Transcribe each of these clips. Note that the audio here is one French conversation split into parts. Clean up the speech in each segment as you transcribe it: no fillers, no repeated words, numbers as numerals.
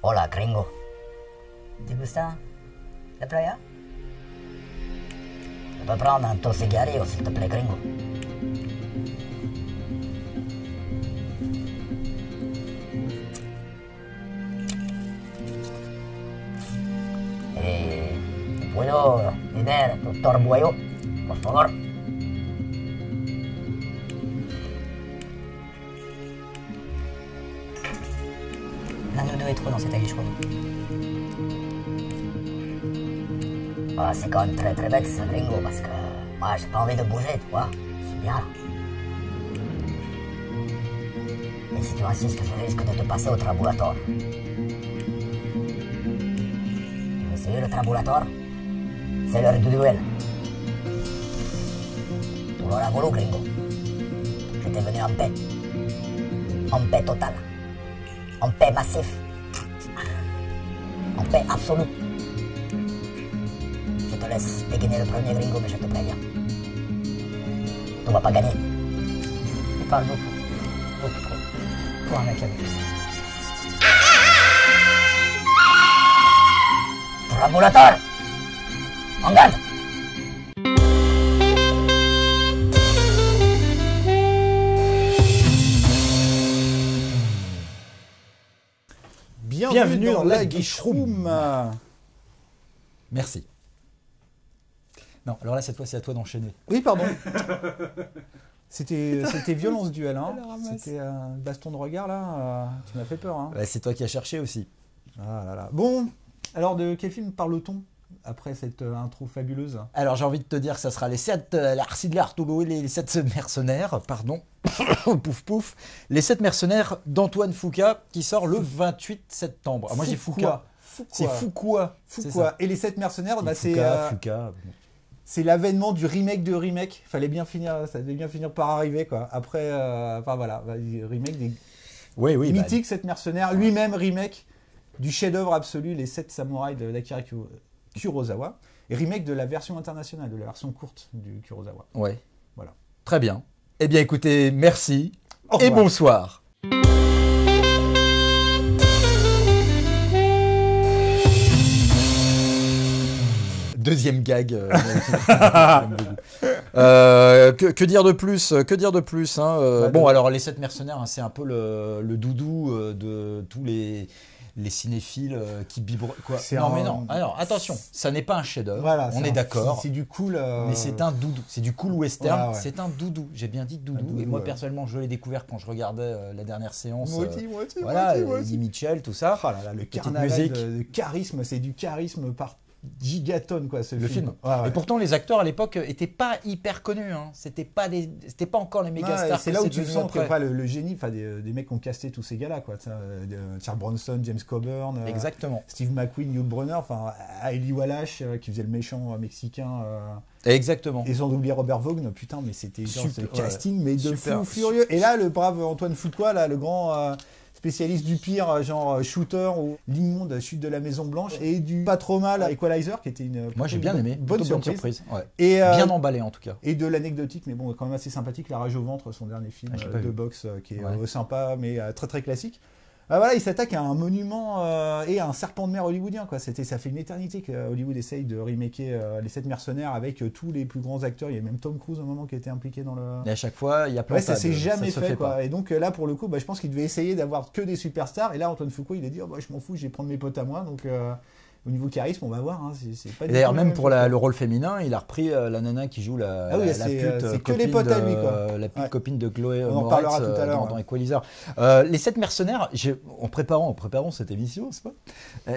Hola, gringo. ¿Te gusta la playa? ¿Me puedes prendre un cigarrillo, s'il te plaît, gringo? ¿Puedo tener doctor Bueyo, por favor? L'un de nous deux est trop dans cette aiguille chaude. Ah, c'est quand même très très bête ce gringo parce que moi j'ai pas envie de bouger, tu vois. Je suis bien là. Et si tu insistes, je risque de te passer au trabulator. Tu veux essayer le trabulator? C'est l'heure du duel. Tu l'auras voulu, gringo. J'étais venu en paix. En paix totale. En paix massif. En paix absolue. Je te laisse dégainer le premier, gringo, mais je te préviens. Tu vas pas gagner. Tu parles beaucoup. Beaucoup trop. Pour un mec avec. Trabulator! En garde! Bienvenue dans la Guichroom. Merci. Non, alors là, cette fois, c'est à toi d'enchaîner. Oui, pardon. C'était violent ce duel. Hein. C'était un baston de regard là. Tu m'as fait peur. Hein. Bah, c'est toi qui as cherché aussi. Ah là là. Bon, alors de quel film parle-t-on après cette intro fabuleuse? Alors j'ai envie de te dire que ça sera les 7 les 7 mercenaires, pardon, pouf pouf, les 7 mercenaires d'Antoine Fuqua qui sort le 28 septembre. Ah, moi j'ai Fuqua. C'est Fuqua. Fuqua. Et les 7 mercenaires, bah, Fuqua. C'est l'avènement du remake de remake. Fallait bien finir, ça devait bien finir par arriver quoi. Après, enfin voilà, remake des mythiques 7 mercenaires, lui-même remake du chef-d'œuvre absolu, les 7 samouraïs d'Akira Kurosawa, et remake de la version internationale, de la version courte du Kurosawa. Ouais. Voilà. Très bien. Eh bien écoutez, merci et revoir. bonsoir. Deuxième gag. Que dire de plus? Que dire de plus hein Bon, alors les 7 mercenaires, hein, c'est un peu le doudou de tous les cinéphiles qui biberont. Mais non. Alors attention, ça n'est pas un chef-d'œuvre. Voilà, on est d'accord. C'est du cool. Mais c'est un doudou. C'est du cool western. Ouais, ouais. C'est un doudou. J'ai bien dit doudou. Et moi personnellement, je l'ai découvert quand je regardais la dernière séance. Voilà, Eddie Mitchell, tout ça. Oh là là, le carnaval de charisme, c'est du charisme par gigatonne quoi, ce film. Et pourtant les acteurs à l'époque étaient pas hyper connus, hein. C'était pas encore les méga stars. C'est là où tu sens que le génie, des mecs qui ont casté tous ces gars-là quoi. Charles Bronson, James Coburn, exactement. Steve McQueen, Hugh Brunner, enfin Eli Wallach qui faisait le méchant mexicain. Exactement. Et sans oublier Robert Vaughn, putain, mais c'était ce casting mais de super, fou furieux. Et là le brave Antoine Fuqua là, le grand spécialiste du pire, genre Shooter ou L'immonde chute de la Maison Blanche et du pas trop mal Equalizer qui était une moi j'ai bien aimé, bonne surprise. Ouais. Et bien emballé en tout cas. Et de l'anecdotique mais bon quand même assez sympathique, La Rage au ventre, son dernier film de boxe qui est sympa mais très très classique. Voilà, il s'attaque à un monument et à un serpent de mer hollywoodien quoi. Ça fait une éternité que Hollywood essaye de remaker les 7 mercenaires avec tous les plus grands acteurs. Il y a même Tom Cruise à un moment qui a été impliqué dans le. Et à chaque fois, il y a plein ça s'est jamais fait quoi. Et donc là pour le coup, je pense qu'il devait essayer d'avoir que des superstars. Et là Antoine Fuqua, il a dit je m'en fous, je vais prendre mes potes à moi. Donc au niveau charisme, on va voir. Hein, c'est pas. D'ailleurs même pour le rôle féminin, il a repris la nana qui joue la pute c'est que les potes à lui quoi. La pute copine de Chloé on en Moretz, parlera tout à l'heure dans Equalizer. Les 7 mercenaires, en préparant cette émission, c'est pas.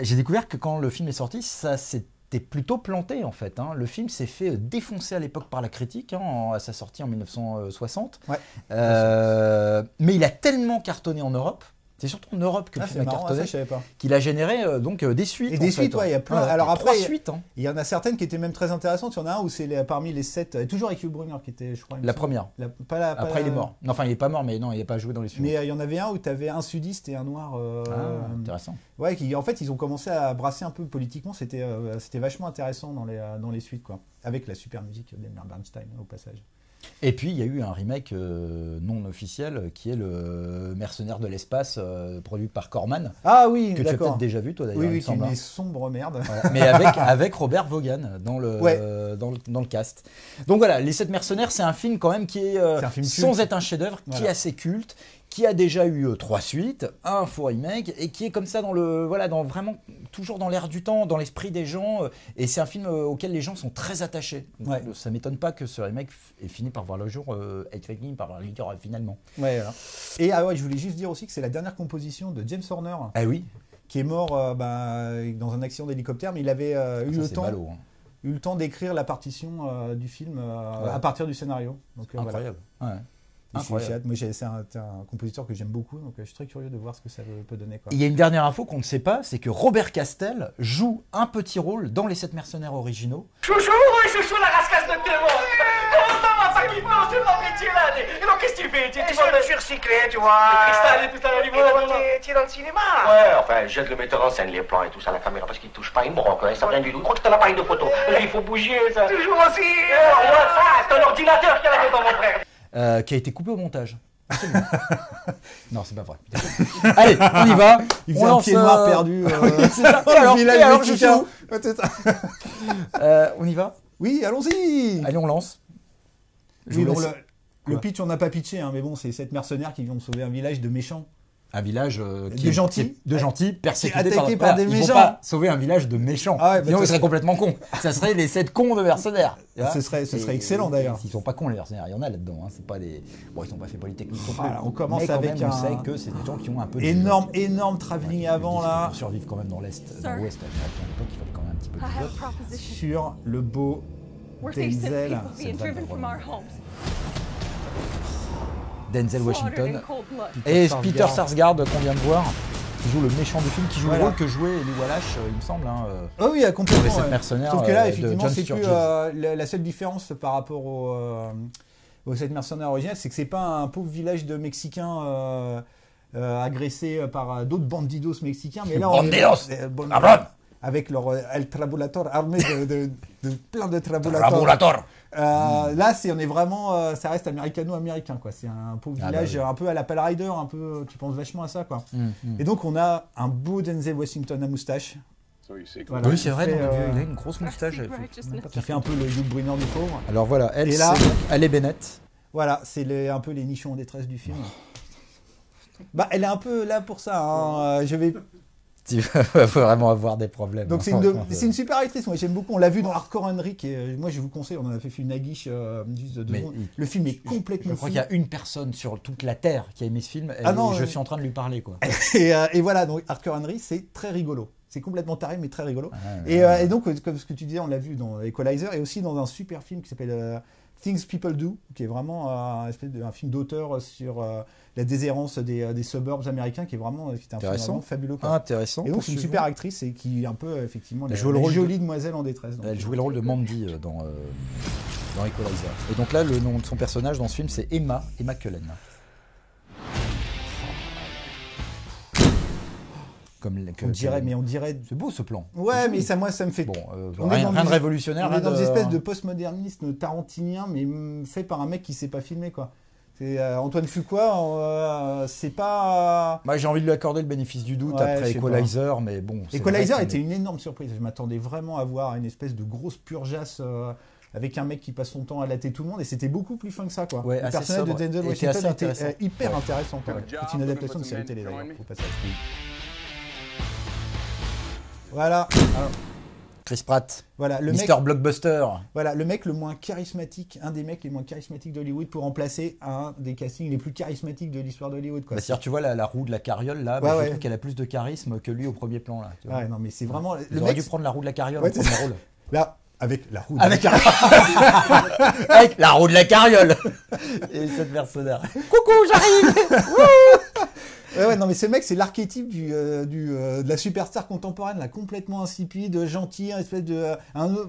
J'ai découvert que quand le film est sorti, ça c'était plutôt planté en fait. Hein. Le film s'est fait défoncer à l'époque par la critique, à sa sortie en 1960. Ouais. Mais il a tellement cartonné en Europe. C'est surtout en Europe que le film a cartonné, qu'il a généré donc des suites. Et des suites, il y a plein. Alors après, 3 suites. Hein. Il y en a certaines qui étaient même très intéressantes. Il y en a un où c'est parmi les 7, toujours avec Hugh Brunner qui était, je crois. La première. Après, il est mort. Non, enfin, il est pas mort, mais non, il n'a pas joué dans les suites. Mais il y en avait un où tu avais un sudiste et un noir. Intéressant. Ouais, en fait, ils ont commencé à brasser un peu politiquement. C'était vachement intéressant dans les suites, quoi. Avec la super musique d'Elmer Bernstein, au passage. Et puis, il y a eu un remake non officiel qui est le Mercenaire de l'espace, produit par Corman. Ah oui, que tu as d'accord. peut-être déjà vu, toi d'ailleurs. Oui, il me qui est semble, une sombre merde. Voilà. Mais avec Robert Vaughan dans le cast. Donc voilà, Les 7 mercenaires, c'est un film quand même qui est, un film sans culte. être un chef-d'œuvre, qui Voilà. est assez culte, qui a déjà eu 3 suites, un faux remake, et qui est comme ça dans vraiment toujours dans l'air du temps, dans l'esprit des gens. Et c'est un film auquel les gens sont très attachés. Donc, Ouais. ça m'étonne pas que ce remake ait fini par voir le jour, être fini par voir le jour finalement. Ouais, voilà. Et ah ouais, je voulais juste dire aussi que c'est la dernière composition de James Horner, Ah oui, qui est mort dans un accident d'hélicoptère, mais il avait eu ça le c'est temps. ballot, hein. Eu le temps d'écrire la partition du film Ouais. à partir du scénario. Donc, voilà. Incroyable. Ouais. Je suis Incroyable. hâte. Moi, c'est un compositeur que j'aime beaucoup, donc je suis très curieux de voir ce que ça peut donner. Quoi. Il y a une dernière info qu'on ne sait pas, c'est que Robert Castel joue un petit rôle dans les 7 mercenaires originaux. Chouchou, oui, chouchou, la rascasse de Clément. Comment ça va, pas qu'il faut, c'est pas métier là. Et donc, qu'est-ce que tu fais? Tu Je me suis recyclé, tu vois. Le cristal et tout ça, Et donc, tu es dans le cinéma. Ouais, enfin, j'aide le metteur en scène, les plans et tout ça, la caméra, parce qu'il touche pas, il me broque, ça vient du tout. Je crois que c'est l'appareil de photo. Il faut bouger, ça. Toujours aussi. Ouais, ça, c'est un ordinateur qui a la maison, mon frère. Qui a été coupé au montage. Absolument. Non, c'est pas vrai. Allez, on y va. Il faisait un pied noir perdu. C'est ça. Dans le village alors, je suis mexicain. où Ouais, c'est ça. On y va. Oui, allons-y. Allez, on lance. Je Oui, vous bon, laisse. le Quoi pitch, on n'a pas pitché, hein, mais bon, c'est 7 mercenaires qui vont sauver un village de méchants. Un village De gentils. de gentils persécutés attaqué par des Ils méchants. vont pas sauver un village de méchants. Ah ouais, bah, Sinon, ça ils seraient complètement cons. Ça serait les 7 cons de mercenaires. Tu vois Ce serait Et- excellent, d'ailleurs. Ils sont pas cons les mercenaires, il y en a là-dedans. Hein. C'est pas des. Bon, ils n'ont pas fait Polytechnique non plus. Voilà, on commence Mais quand avec même, on un sait que c'est des gens qui ont un peu de énorme travelling avant là Pour survivre quand même dans l'Est, dans l'Ouest américain à l'époque, il fallait quand même un petit peu de I have a pilote. proposition. sur le beau We're facing Denzel. people being driven from our homes, Denzel slaughtered in Washington cold blood. et Sarsgaard. Peter Sarsgaard qu'on vient de voir, qui joue le méchant du film, qui joue Voilà. le rôle que jouait Eli Wallach, il me semble. Hein, Oh oui, complètement. Sur les 7 ouais. mercenaires, Sauf que là, de effectivement, John c'est Sturges. plus la seule différence par rapport aux 7 mercenaires originels, c'est que c'est pas un pauvre village de Mexicains agressés par d'autres bandidos mexicains, mais là, Bandidos, bon, cabrón. avec leur El Trabulator armé de plein de Trabulators. Trabulator. Là, on est vraiment, ça reste américano-américain, quoi. C'est un pauvre Ah bah village, oui. un peu à la Pale Rider, un peu, tu penses vachement à ça, quoi. Mm. Et donc, on a un beau Denzel Washington à moustache. Voilà, Oui, qui c'est vrai, fait, donc, il a une grosse moustache. qui fait un peu le Hugh Brunner du pauvre. Alors voilà, elle, Et là- c'est elle est Bennett. Voilà, c'est un peu les nichons en détresse du film. Bah, elle est un peu là pour ça. Hein. Je vais. Tu vas vraiment avoir des problèmes. Donc c'est une super actrice. Moi j'aime beaucoup. On l'a vu dans Hardcore Henry. Moi je vous conseille. On en a fait une aguiche juste de 2 Mais secondes. Le film est complètement Je crois fou. qu'il y a une personne sur toute la Terre qui a aimé ce film. Ah non, je suis en train de lui parler, quoi. Et voilà. Donc Hardcore Henry, c'est très rigolo. C'est complètement taré mais très rigolo. Et donc comme ce que tu disais, on l'a vu dans Equalizer et aussi dans un super film qui s'appelle Things People Do, qui est vraiment un film d'auteur sur la déshérence des suburbs américains, qui est vraiment qui était un film Intéressant. vraiment fabuleux. Quoi. Intéressant. Et donc c'est une poursuivons. super actrice et qui est un peu effectivement Elle la, joue le la rôle jolie demoiselle en détresse. donc. Elle jouait le rôle de Mandy dans Equalizer. Et donc là, le nom de son personnage dans ce film, c'est Emma Cullen. On dirait. C'est beau ce plan. Ouais, mais ça, moi, ça me fait. Bon, On est rien, dans rien de des- révolutionnaire. On est rien dans de- une espèce de postmodernisme tarantinien, mais fait par un mec qui sait pas filmer, quoi. C'est Antoine Fuqua, c'est pas. Moi, j'ai envie de lui accorder le bénéfice du doute Ouais, après je sais Equalizer, mais bon. c'est Equalizer vrai que- était une énorme surprise. Je m'attendais vraiment à voir une espèce de grosse purgeasse avec un mec qui passe son temps à latter tout le monde, et c'était beaucoup plus fin que ça, quoi. Ouais, le assez personnage de sobre. Denzel Était Washington assez était intéressant. hyper Ouais. intéressant, quoi. Ouais. C'est une adaptation de série télé, d'ailleurs. Join me. Faut pas savoir. Voilà. Alors, Chris Pratt, voilà, le mec. Mr. Blockbuster. Voilà, le mec le moins charismatique, un des mecs les moins charismatiques d'Hollywood pour remplacer un des castings les plus charismatiques de l'histoire d'Hollywood, quoi. Bah, c'est-à-dire, tu vois la roue de la carriole là, Ouais, bah, je ouais. trouve qu'elle a plus de charisme que lui au premier plan là. Tu vois. Ouais, non, mais c'est vraiment. Ils Le auraient mec, dû prendre la roue de la carriole Ouais, au premier rôle. là, avec la roue. de- Avec, avec la roue de la carriole. Et cette mercenaire. Coucou, j'arrive. Wouh. Ouais, non, mais ce mec, c'est l'archétype de la superstar contemporaine, là, complètement insipide, gentil, un espèce de.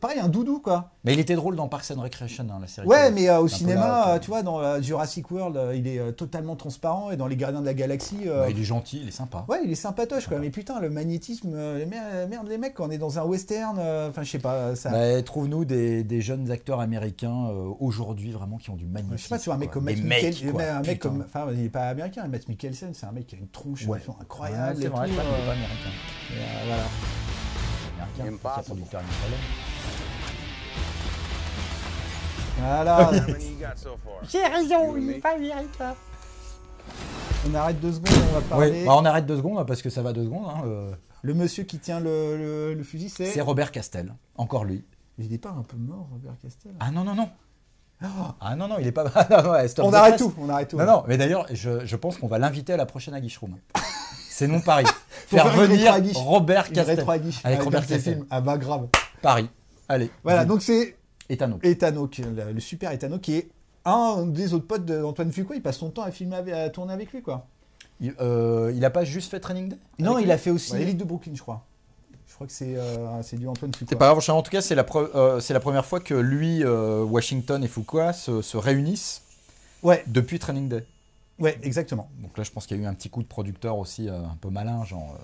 Pareil, un doudou, quoi. Mais il était drôle dans Parks and Recreation, hein, la série. Ouais, mais au Un peu cinéma, là, tu vois, dans Jurassic World, il est totalement transparent, et dans Les Gardiens de la Galaxie. bah, il est gentil, il est sympa. Ouais, il est sympatoche, quoi. Mais putain, le magnétisme, merde, les mecs, quand on est dans un western, enfin, je sais pas, ça. Bah, trouve-nous des jeunes acteurs américains aujourd'hui vraiment qui ont du magnétisme. Je sais pas, tu vois, un mec quoi. comme Matt Des Mikkelsen, quoi, un mec putain. comme, enfin, il est pas américain, Matt Mikkelsen, c'est un mec qui a une tronche Ouais. incroyable. Ouais, c'est et vrai, tout, il est pas américain. voilà. Américain, parce qu'il y a producteur américain. Voilà. J'ai raison, il est pas américain. On arrête 2 secondes, on va parler. Oui, bah, on arrête 2 secondes parce que ça va 2 secondes. Hein, Le monsieur qui tient le fusil, c'est. C'est Robert Castel, encore lui. Il n'est pas un peu mort, Robert Castel? Ah non, non, non. Ah non, non, il est pas. Ah, non, ouais, stop On the arrête press. tout, on arrête tout. Non, non, mais d'ailleurs, je pense qu'on va l'inviter à la prochaine Aguiche Room. C'est non Paris. Faut Faire faire une venir rétro-Aguiche. Robert Une Castel. rétro-aguiche Avec Robert ses Castel. films. Ah bah grave. Paris. Allez. Voilà, vas-y. donc c'est Ethan Hawke. Ethan Hawke, le super Ethan Hawke, qui est un des autres potes d'Antoine Fuqua. Il passe son temps à tourner avec lui, quoi. Il a pas juste fait Training Day Non, avec il lui a fait aussi Ouais. Élite de Brooklyn, je crois. Je crois que c'est du Antoine Fuqua. C'est pas grave, en tout cas, c'est la première fois que lui, Washington et Fuqua se réunissent Ouais, depuis Training Day. ouais, exactement. Donc là, je pense qu'il y a eu un petit coup de producteur aussi un peu malin, genre,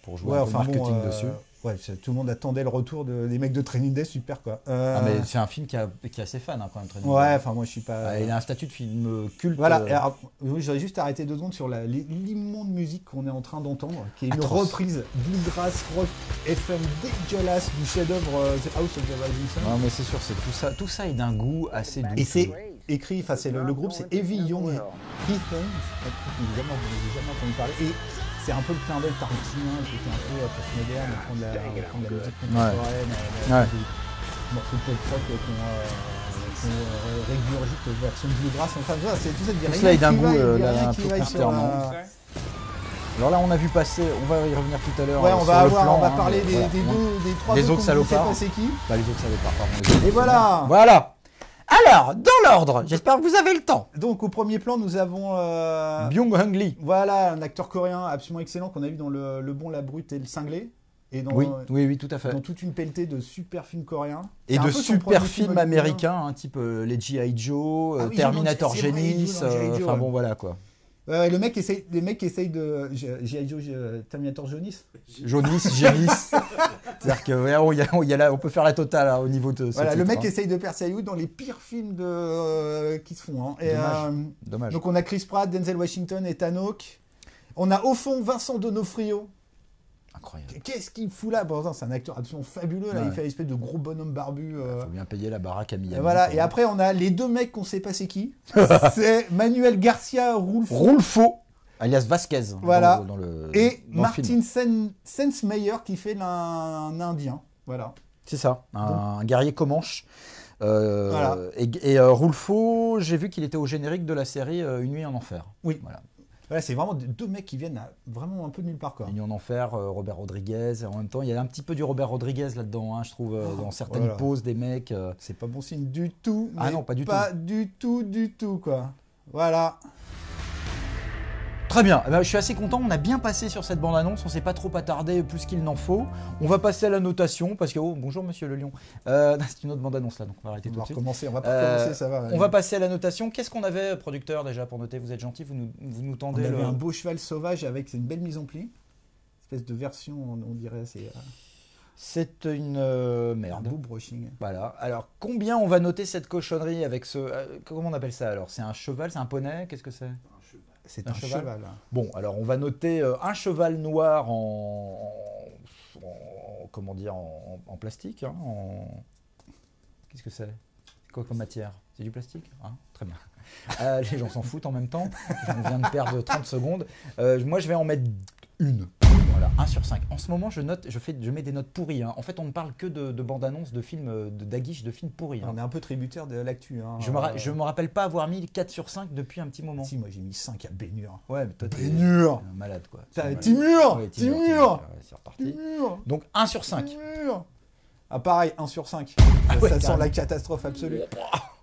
pour jouer Ouais, un peu enfin marketing bon, dessus. Ouais, tout le monde attendait le retour des mecs de Training Day, super quoi. Ah, mais c'est un film qui a assez fan hein, quand même, Training Ouais, Day. enfin moi je suis pas. Ah, il a un statut de film culte. Voilà, et alors, oui, j'aurais juste arrêté 2 secondes sur l'immonde musique qu'on est en train d'entendre, qui est une Atroce. reprise bluegrass rock FM dégueulasse du chef-d'œuvre The House of the Rising Sun. Non, mais c'est sûr, c'est tout ça est d'un goût assez doux. Et c'est écrit, enfin c'est le groupe c'est Heavy Young Heathen, vous n'avez jamais entendu parler, et c'est un peu le clin d'œil tarantinien, le côté un peu postmoderne, prendre la musique contemporaine, Ouais. des morceaux de pop rock qu'on régurgite version bluegrass, enfin voilà, c'est tout ça, il y a Tout rien cela est d'un qui goût, vaille, il y a là, rien un qui peu vaille sur consternant. Alors là, on a vu passer, on va y revenir tout à l'heure. Ouais, sur on va le plan, on va hein, parler mais voilà, des trois les autres autres qu'on ne sait salopards. pas c'est qui. Bah, les autres salopards, pardon. Et voilà. Voilà. Alors, dans l'ordre, j'espère que vous avez le temps. Donc au premier plan, nous avons Byung-Hun Lee. voilà un acteur coréen absolument excellent qu'on a vu dans le Bon, la Brute et le Cinglé, et dans, Oui, tout à fait. dans toute une pelletée de super films coréens. Et C'est un de peu son super premier film films américains, hein, type les G.I. Joe, Ah oui, Terminator c'est vrai, il Genis, joue dans G.I. Joe, enfin ouais. bon, voilà quoi. Les mecs essayent de G.I. Joe, Terminator Jaunis. Jaunis, Génis. C'est-à-dire que ouais, on peut faire la totale hein, au niveau de ce Voilà, le titre, mec hein. essaye de percer Hollywood dans les pires films qui se font. Hein. Et, Dommage. Dommage. donc on a Chris Pratt, Denzel Washington, Ethan Hawke. On a au fond Vincent D'Onofrio. Incroyable. Qu'est-ce qu'il fout là? Bon, c'est un acteur absolument fabuleux. Là, Ouais. il fait une espèce de gros bonhomme barbu. Faut bien payer la baraque à Miami. Et voilà. quoi. Et après, on a les 2 mecs qu'on sait pas c'est qui. C'est Manuel Garcia Rulfo Rulfo, alias Vasquez. Voilà. Dans le et dans le film. Martin Sensmeyer qui fait un Indien. Voilà. C'est ça, un guerrier comanche. Voilà. Et Rulfo, j'ai vu qu'il était au générique de la série Une nuit en enfer. Oui. Voilà. Voilà, c'est vraiment 2 mecs qui viennent vraiment un peu de nulle part, quoi. Une nuit en enfer, Robert Rodriguez. Et en même temps, il y a un petit peu du Robert Rodriguez là-dedans, hein, je trouve, dans certaines voilà. poses des mecs. C'est pas bon signe du tout. Ah mais non, pas du tout, quoi. Voilà. Très bien, eh ben, je suis assez content, on a bien passé sur cette bande-annonce, on s'est pas trop attardé plus qu'il n'en faut. On va passer à la notation, parce que... Oh, bonjour Monsieur le Lion. C'est une autre bande-annonce là, donc on va arrêter On tout va de suite. recommencer, on va pas recommencer, ça va. On va passer à la notation. Qu'est-ce qu'on avait, producteur, déjà, pour noter? Vous êtes gentil, vous nous On tendez avait le... un beau cheval sauvage avec une belle mise en pli. Espèce de version, on dirait, c'est C'est une un merde. beau brushing. Voilà. Alors, combien on va noter cette cochonnerie avec ce... comment on appelle ça alors? C'est un cheval, c'est un poney? Qu'est-ce que c'est? C'est Un un cheval. cheval. Bon, alors on va noter un cheval noir comment dire, en plastique. Hein, Qu'est-ce que c'est? Quoi comme matière? C'est du plastique, hein? Très bien. Les gens s'en foutent en même temps. On vient de perdre 30 secondes. Moi, je vais en mettre une. Voilà, 1 sur 5. En ce moment, je mets des notes pourries. Hein. En fait, on ne parle que de bandes-annonces, de films, d'Aguiche, de films pourris. Hein. On est un peu tributaire de l'actu. Hein. Je me rappelle pas avoir mis 4 sur 5 depuis un petit moment. Si, moi j'ai mis 5 à Bénur. Ouais, mais toi, t'es Bénur. un malade, quoi. Timur. Ouais, Timur. ouais, c'est reparti. Timur. Donc 1 sur 5. Timur. Ah pareil, 1 sur 5. ouais, Ça sent carrément. la catastrophe absolue.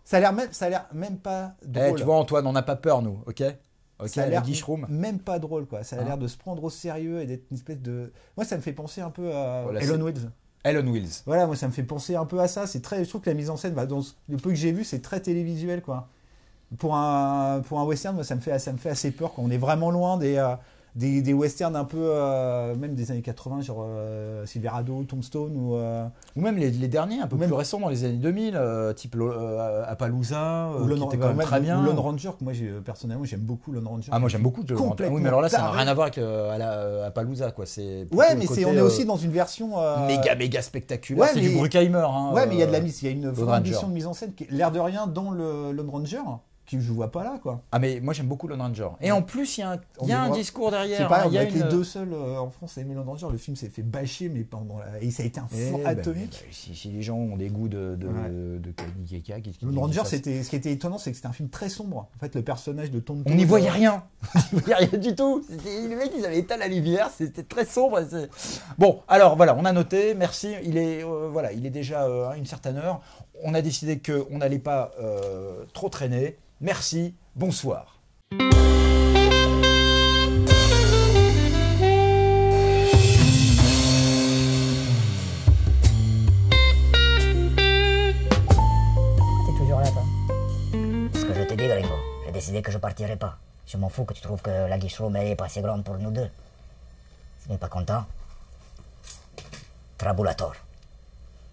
Ça a l'air même pas drôle. Tu vois, Antoine, on n'a pas peur, nous, ok? Ok, ça a l'air Guy Schroom. même pas drôle, quoi. Ça a Hein. l'air de se prendre au sérieux et d'être une espèce de... Moi, ça me fait penser un peu à Voilà, Elon Wheels. Elon Wheels. Voilà, moi, ça me fait penser un peu à ça. C'est très... Je trouve que la mise en scène, dans le peu que j'ai vu, c'est très télévisuel, quoi. Pour un western, moi, ça me fait assez peur, quoi. On est vraiment loin des westerns un peu, même des années 80, genre Silverado, Tombstone Ou même les derniers, un peu Ou même- plus récents, dans les années 2000, type Appaloosa, ou qui était quand même très bien. ou Lone Ranger, que moi, personnellement, j'aime beaucoup Lone Ranger. Ah, moi j'aime beaucoup Lone Ranger. Complètement Oui, mais alors là, ça n'a taré. rien à voir avec Appaloosa, quoi. C'est plutôt Ouais, le mais côté, on est aussi dans une version... méga spectaculaire. Ouais, c'est mais- du Bruckheimer. Hein, Ouais, mais il y a de la mise, il y a une vraie Ranger. ambition de mise en scène qui est l'air de rien dans le Lone Ranger, que je vois pas là, quoi. Ah, mais moi j'aime beaucoup Lone Ranger. Et en plus, il y a On un voit- discours derrière. C'est pas, hein, on il y a va être les une- deux seuls en France à aimer Lone Ranger. Le film s'est fait bâcher, mais et ça a été un Eh four ben, atomique. si les gens ont des goûts de Kika, Lone Ranger, ce qui était étonnant, c'est que c'était un film très sombre. En fait, le personnage de Tonto... On n'y voyait rien. On n'y voyait rien du tout. Les mecs, ils avaient éteint la lumière. C'était très sombre. Bon, alors voilà, on a noté. Merci. Il est déjà une certaine heure. On a décidé qu'on n'allait pas trop traîner. Merci. Bonsoir. T'es toujours là, toi? Ce que je te dis, Gringo, j'ai décidé que je partirai pas. Je m'en fous que tu trouves que la Guichroom, elle est pas assez grande pour nous deux. Si tu n'es pas content, Trabulator.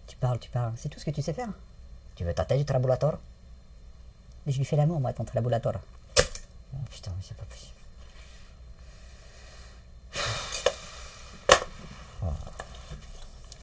Tu parles, c'est tout ce que tu sais faire. Tu veux tâter du Trabulator? Mais je lui fais l'amour, moi, ton Trabulator. Oh, putain, mais c'est pas possible.